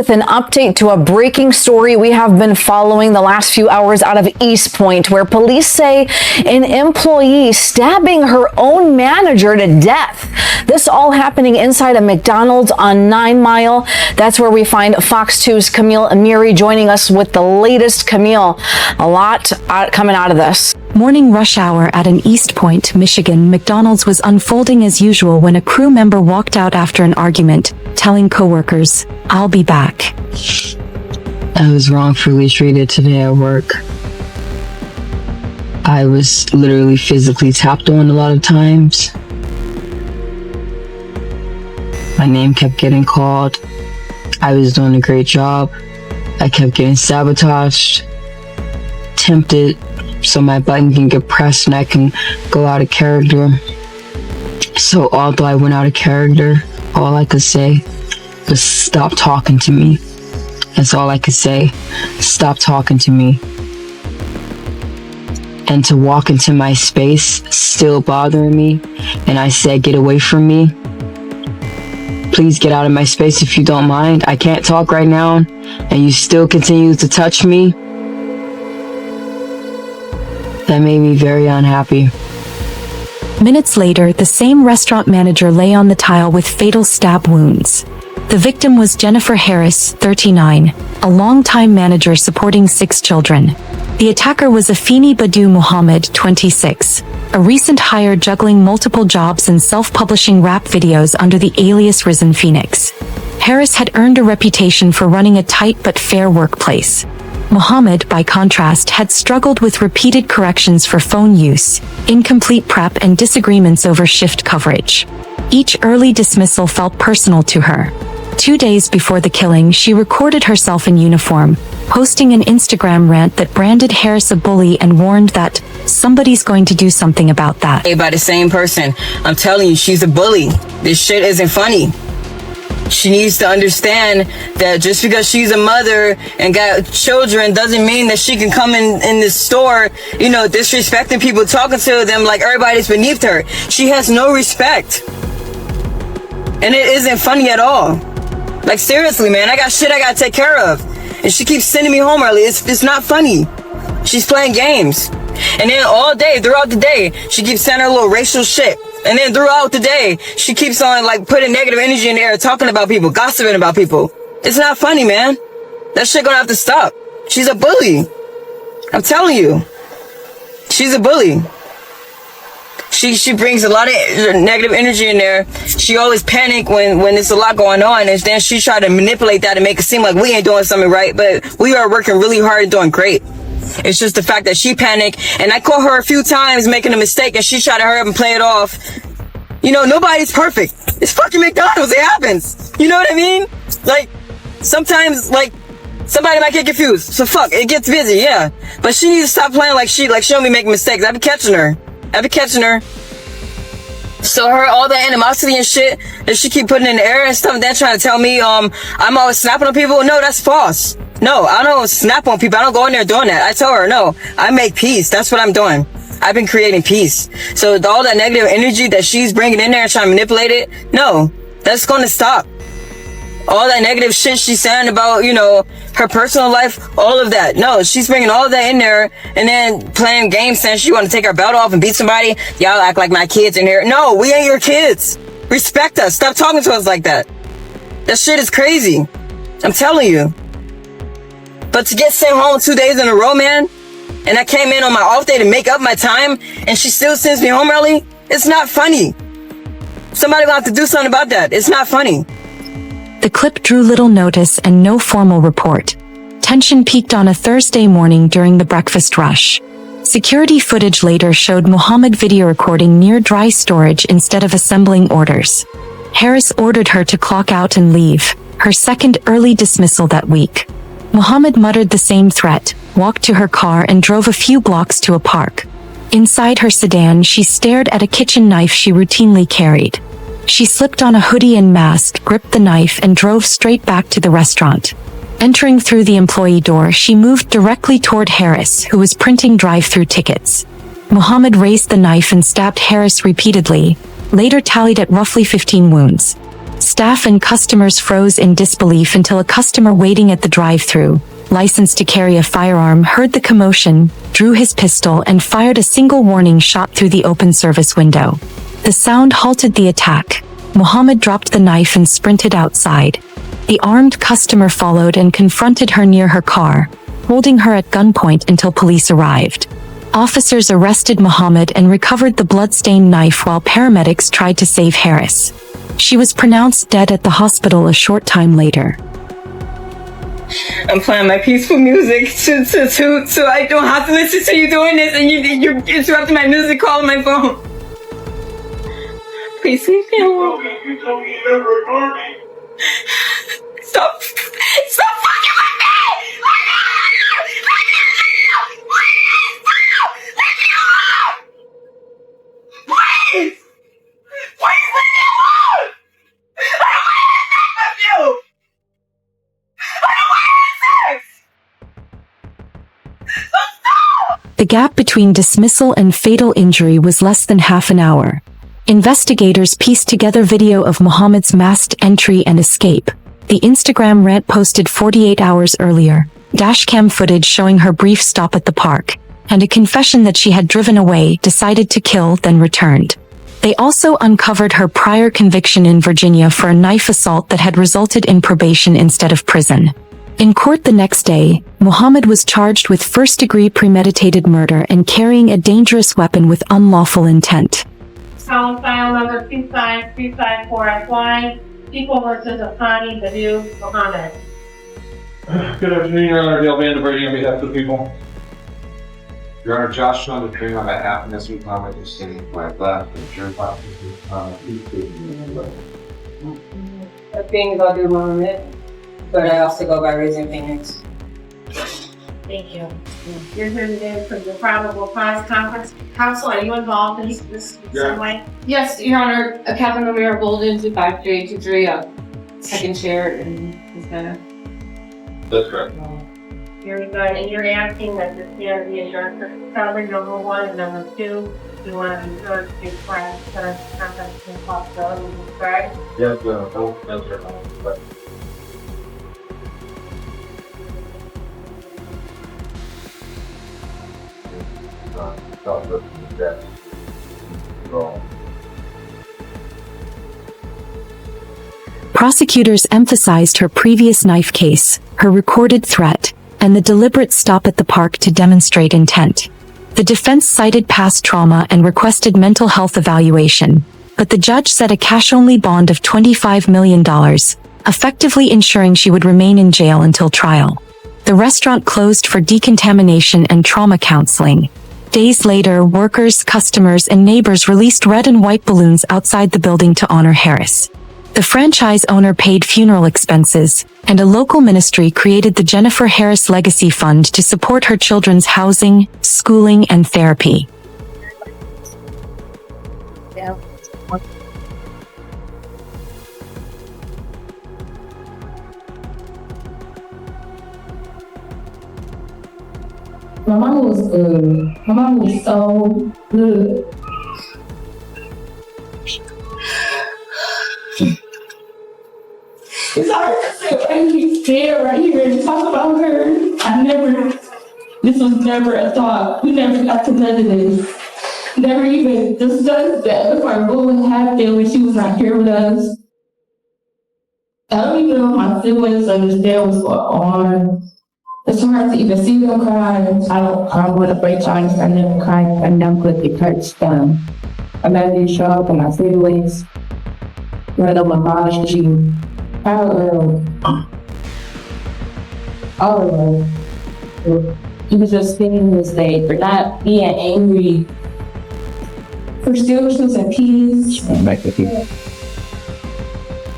with an update to a breaking story we have been following the last few hours out of East Point, where police say an employee stabbing her own manager to death. This all happening inside a McDonald's on 9 Mile. That's where we find Fox 2's Camille Amiri joining us with the latest. Camille, a lot coming out of this. Morning rush hour at an East Point, Michigan McDonald's was unfolding as usual when a crew member walked out after an argument, telling coworkers, "I'll be back." I was wrongfully treated today at work. I was literally physically tapped on a lot of times. My name kept getting called. I was doing a great job. I kept getting sabotaged, tempted, so my button can get pressed and I can go out of character. So although I went out of character, all I could say was stop talking to me. That's all I could say. Stop talking to me. And to walk into my space still bothering me, and I said, get away from me. Please get out of my space if you don't mind. I can't talk right now, and you still continue to touch me. That made me very unhappy. Minutes later, the same restaurant manager lay on the tile with fatal stab wounds. The victim was Jennifer Harris, 39, a longtime manager supporting 6 children. The attacker was Afeni Badu Muhammad, 26, a recent hire juggling multiple jobs and self-publishing rap videos under the alias Risen Phoenix. Harris had earned a reputation for running a tight but fair workplace. Muhammad, by contrast, had struggled with repeated corrections for phone use, incomplete prep, and disagreements over shift coverage. Each early dismissal felt personal to her. 2 days before the killing, she recorded herself in uniform, posting an Instagram rant that branded Harris a bully and warned that somebody's going to do something about that. By the same person. I'm telling you, she's a bully. This shit isn't funny. She needs to understand that just because she's a mother and got children doesn't mean that she can come in this store, disrespecting people, talking to them like everybody's beneath her. She has no respect. And it isn't funny at all. Like, seriously, man, I got shit I gotta take care of. And she keeps sending me home early. It's not funny. She's playing games. And then all day, throughout the day, she keeps sending her little racial shit. And then throughout the day, she keeps on, putting negative energy in the air, talking about people, gossiping about people. It's not funny, man. That shit gonna have to stop. She's a bully. I'm telling you. She's a bully. She brings a lot of negative energy in there. She always panic when there's a lot going on, and then she try to manipulate that and make it seem like we ain't doing something right, but we are working really hard and doing great. It's just the fact that she panicked, and I caught her a few times making a mistake, and she tried to hurry up and play it off. Nobody's perfect. It's fucking McDonald's. It happens. You know what I mean? Sometimes, somebody might get confused. So fuck, it gets busy, yeah. But she needs to stop playing like she don't be making mistakes. I be catching her. So all that animosity and shit that she keep putting in the air and stuff, and then trying to tell me, I'm always snapping on people. No, that's false. No, I don't snap on people. I don't go in there doing that. I tell her, no, I make peace. That's what I'm doing. I've been creating peace. So all that negative energy that she's bringing in there and trying to manipulate it, no, that's going to stop. All that negative shit she's saying about, her personal life, all of that. No, she's bringing all of that in there and then playing games saying she want to take her belt off and beat somebody. Y'all act like my kids in here. No, we ain't your kids. Respect us. Stop talking to us like that. That shit is crazy. I'm telling you. But to get sent home 2 days in a row, man, and I came in on my off day to make up my time, and she still sends me home early, it's not funny. Somebody gonna have to do something about that. It's not funny. The clip drew little notice and no formal report. Tension peaked on a Thursday morning during the breakfast rush. Security footage later showed Muhammad video recording near dry storage instead of assembling orders. Harris ordered her to clock out and leave, her second early dismissal that week. Muhammad muttered the same threat, walked to her car, and drove a few blocks to a park. Inside her sedan, she stared at a kitchen knife she routinely carried. She slipped on a hoodie and mask, gripped the knife, and drove straight back to the restaurant. Entering through the employee door, she moved directly toward Harris, who was printing drive-through tickets. Muhammad raised the knife and stabbed Harris repeatedly, later tallied at roughly 15 wounds. Staff and customers froze in disbelief until a customer waiting at the drive-thru, licensed to carry a firearm, heard the commotion, drew his pistol and fired a single warning shot through the open service window. The sound halted the attack. Muhammad dropped the knife and sprinted outside. The armed customer followed and confronted her near her car, holding her at gunpoint until police arrived. Officers arrested Muhammad and recovered the blood-stained knife while paramedics tried to save Harris. She was pronounced dead at the hospital a short time later. I'm playing my peaceful music so I don't have to listen to you doing this, and you're interrupting my music call on my phone. Please leave me alone. You told me you never ignored me. Stop fucking with me! Please! Please leave me alone! I don't want anything with you! I don't want anything! So stop! The gap between dismissal and fatal injury was less than half an hour. Investigators pieced together video of Muhammad's masked entry and escape. The Instagram rant posted 48 hours earlier, dashcam footage showing her brief stop at the park, and a confession that she had driven away, decided to kill, then returned. They also uncovered her prior conviction in Virginia for a knife assault that had resulted in probation instead of prison. In court the next day, Muhammad was charged with first-degree premeditated murder and carrying a dangerous weapon with unlawful intent. Calling file number 25354FY, People versus Afani Badu Mohammed. Good afternoon, Your Honor. Dale Vandenberg on behalf of the people. Your Honor, Josh on the train on behalf of Mr. Muhammad is standing to my left, and jury file please state your name. The thing is, I'll do Mohammed, but I also go by Raising Phoenix. Thank you. You're here today for the probable cause conference. Counsel, are you involved in this in some way? Yes, Your Honor, Captain Romero Bolden, 25323, second chair in Louisiana. That's correct. Very good. And you're asking that this matter be adjourned for discovery, number one, and number two, you want to be heard to express confidence and possibility, correct? Yes, no, that's right. Prosecutors emphasized her previous knife case, her recorded threat, and the deliberate stop at the park to demonstrate intent. The defense cited past trauma and requested mental health evaluation, but the judge set a cash-only bond of $25 million, effectively ensuring she would remain in jail until trial. The restaurant closed for decontamination and trauma counseling. Days later, workers, customers, and neighbors released red and white balloons outside the building to honor Harris. The franchise owner paid funeral expenses, and a local ministry created the Jennifer Harris Legacy Fund to support her children's housing, schooling, and therapy. My mom was good. My mom was so good. It's hard to sit right here and talk about her. This was never a thought. We never got to none of this. Never even discussed that before what would happen when she was not here with us. I don't even know if my siblings understand what's going on. It's hard to even see them cry. I would have break times. I never cried. I never could get touched. I met these show up and my siblings. Right up my father, she all of them. He was just thinking this day for not being angry, for still choosing peace.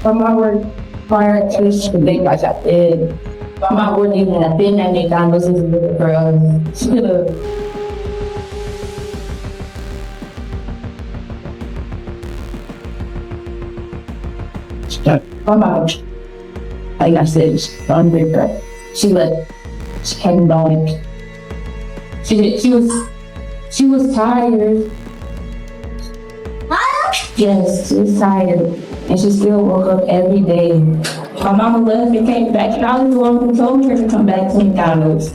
My mom worked prior to the day I got dead. My mom wouldn't even have been at McDonald's as a little girl. She could have. My mom, like I said, she hadn't done it. She was tired. Yes, she was tired. and she still woke up every day. My mama left and came back, and I was the one who told her to come back to McDonald's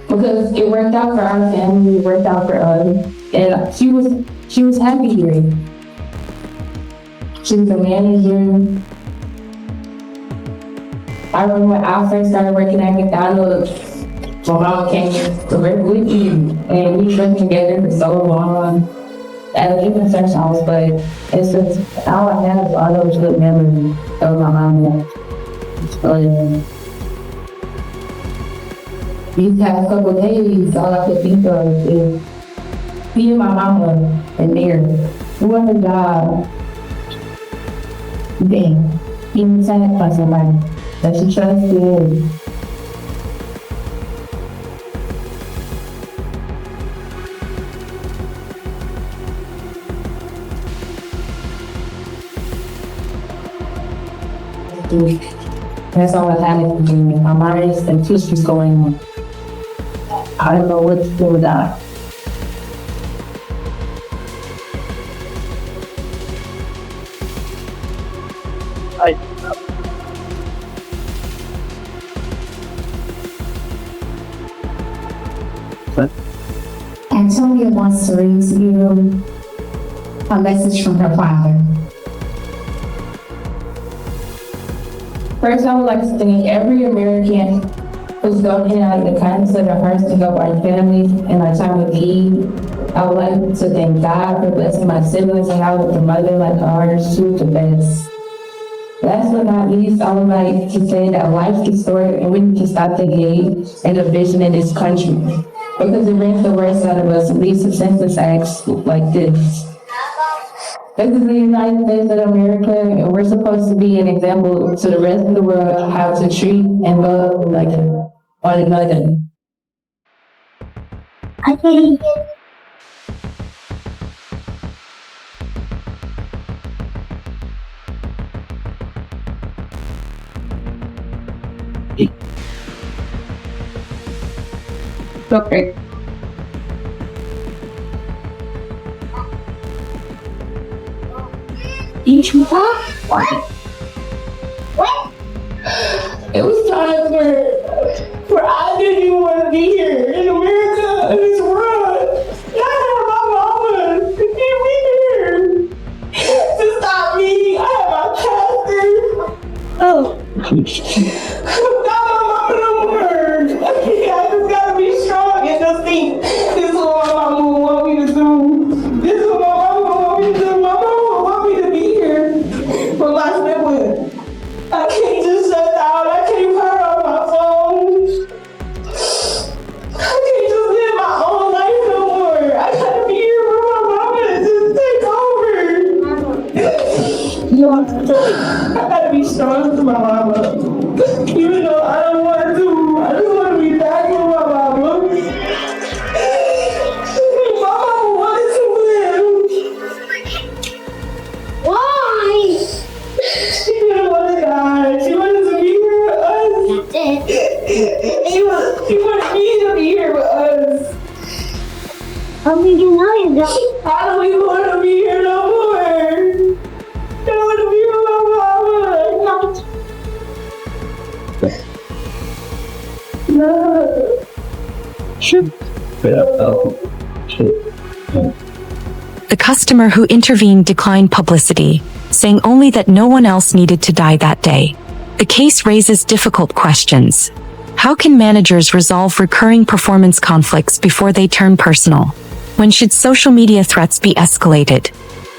because it worked out for our family, it worked out for us, and she was happy here. She was a manager. I remember when I first started working at McDonald's, my mama came to work with me, and we worked together for so long. At even such house, but it's just all I have is all those good memories of my mama. These past couple days, all I could think of is me and my mama and there. What a job. Then, being attacked by somebody that she trusted. That's all that happened to me. My mind is confused what's going on. I don't know what to do with that. Antonia wants to read to you a message from her father. First, I would like to thank every American who's going out of the kindness of their hearts to help our families in our time of need. I would like to thank God for blessing my siblings and I with a mother like ours, who's the best. Last but not least, I would like to say that life is short and we need to stop the hate and division in this country because it brings the worst out of us and leads to senseless acts like this. This is the United States of America, and we're supposed to be an example to the rest of the world of how to treat and love like one another. I think okay. Each month? What? It was times where I didn't even want to be here in America, in this world. I had my mama to get me here. To stop me, I had my pastor. Oh. I'm not my mama no more. I just gotta be strong and just think, this is what my mama want me to do. This is what my mama want me to do. My mama want me to be here for my sibling. I can't just shut down. I can't turn off my phone. I can't just live my own life no more. I gotta be here for my mama to just take over. I gotta be strong to my mama. Even though I don't want to, I just want to be back with my mama. My mama wanted to live. Why? She didn't want to die. She wanted to be here with us. She wanted me to be here with us. How did you know that? I don't even want to be here no more. I don't want to be with my mama. No. The customer who intervened declined publicity, saying only that no one else needed to die that day. The case raises difficult questions. How can managers resolve recurring performance conflicts before they turn personal? When should social media threats be escalated?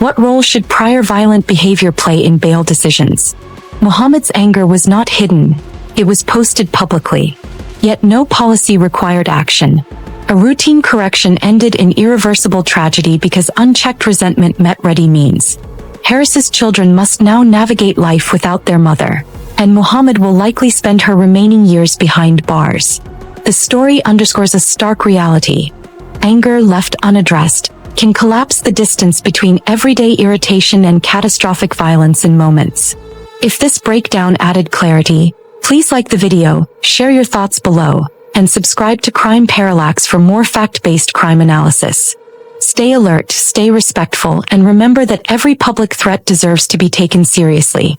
What role should prior violent behavior play in bail decisions? Mohammed's anger was not hidden. It was posted publicly. Yet no policy required action. A routine correction ended in irreversible tragedy because unchecked resentment met ready means. Harris's children must now navigate life without their mother, and Mohammed will likely spend her remaining years behind bars. The story underscores a stark reality. Anger left unaddressed can collapse the distance between everyday irritation and catastrophic violence in moments. If this breakdown added clarity, please like the video, share your thoughts below, and subscribe to Crime Parallax for more fact-based crime analysis. Stay alert, stay respectful, and remember that every public threat deserves to be taken seriously.